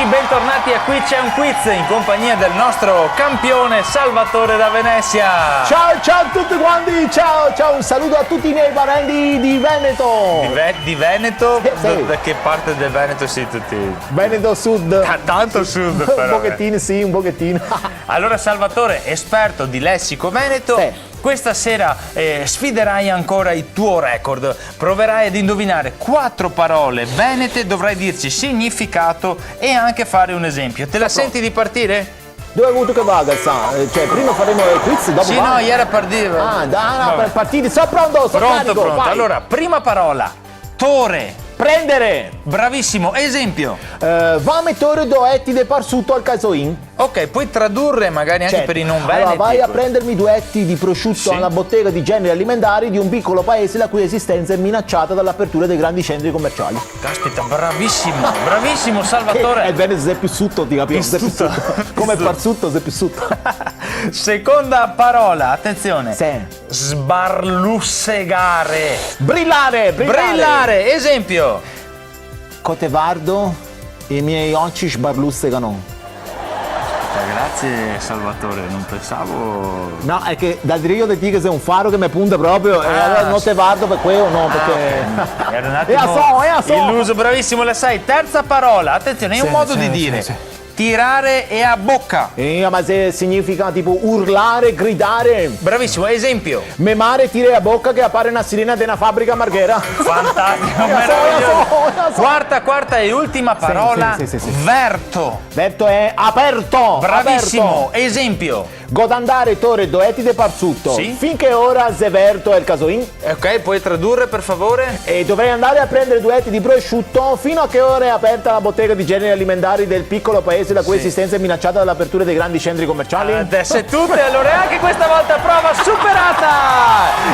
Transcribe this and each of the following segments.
amici, bentornati a Qui c'è un quiz in compagnia del nostro campione Salvatore da Venezia. Ciao a tutti quanti, ciao, un saluto a tutti i miei parenti di Veneto. Di Veneto? Sì. Da che parte del Veneto sei tutti? Veneto Sud. Tanto sud però. Un pochettino, sì, un pochettino. Allora Salvatore, esperto di lessico veneto, sì. Questa sera sfiderai ancora il tuo record. Proverai ad indovinare 4 parole venete, dovrai dirci significato e anche fare un esempio. Te la senti di partire? Dove hai avuto che vaga, Cioè, prima faremo il quiz, dopo Sì, va? no, ieri partire. Per partire, sono pronto, sono carico, Pronto. vai. Allora, prima parola, tore. Prendere. Bravissimo, esempio. Va mettere duetti di parsutto al casoin. Ok, puoi tradurre magari anche per i non veneti. Allora, vai a prendermi duetti di prosciutto Sì. alla bottega di generi alimentari di un piccolo paese la cui esistenza è minacciata dall'apertura dei grandi centri commerciali. Caspita, bravissimo Salvatore. È bene se è più sutto, ti capisco. Più sutto. Come parsutto, se è più sutto. Seconda parola, attenzione. Sì. Sbarlussegare. Brillare. Esempio. Cotevardo, i miei occhi sbarlussegano. Grazie Salvatore, non pensavo. No, è che dal dire io ti dico che sei un faro che mi punta proprio e allora non te vardo per quello no, perché Era un attimo so. illuso, bravissimo, la sai. Terza parola, attenzione, è un Sì, modo sì, di sì, dire. sì. Tirare e a bocca. Ma se significa tipo urlare, gridare. Bravissimo, esempio. Memare tira a bocca che appare una sirena di una fabbrica marghera. Fantastico, Io meraviglioso. so. Quarta e ultima parola. Sì. Verto. Detto è aperto. Bravissimo, Aperto. esempio. Godandare tore doetti de parsutto. Sì. Finché ora Zeverto è il casoin. Ok, puoi tradurre per favore? E dovrei andare a prendere duetti di prosciutto fino a che ora è aperta la bottega di generi alimentari del piccolo paese la cui esistenza è minacciata dall'apertura dei grandi centri commerciali. Adesso è tutte, allora anche questa volta prova superata!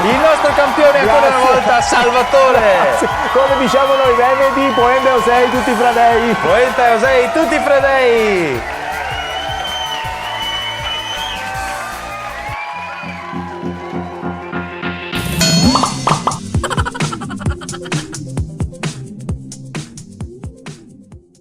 Il nostro campione ancora una volta, Salvatore! Come diciamo noi veneti, poente o sei tutti fratelli. Poeta Osei, tutti fredei!